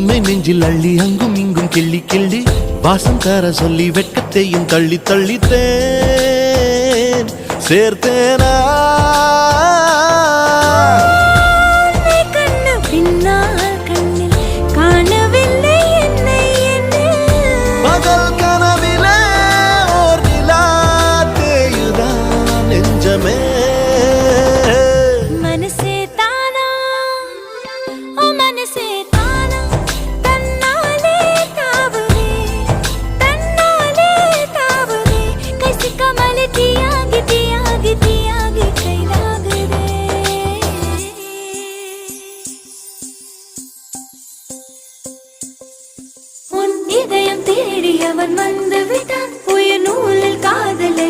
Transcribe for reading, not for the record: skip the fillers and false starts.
உண்மை நெஞ்சில் அள்ளி அங்கும் இங்கும் கிள்ளி கிள்ளி வாசம் தர சொல்லி வெட்கத்தையும் தள்ளி தள்ளித்தேன் சேர்த்தேனா பகல் கனவிலே ஓர் நிலா தேயுதான் நெஞ்சமே இதயம் தேடி அவன் வந்து விட்டான் உயிர் நூலில் காதலை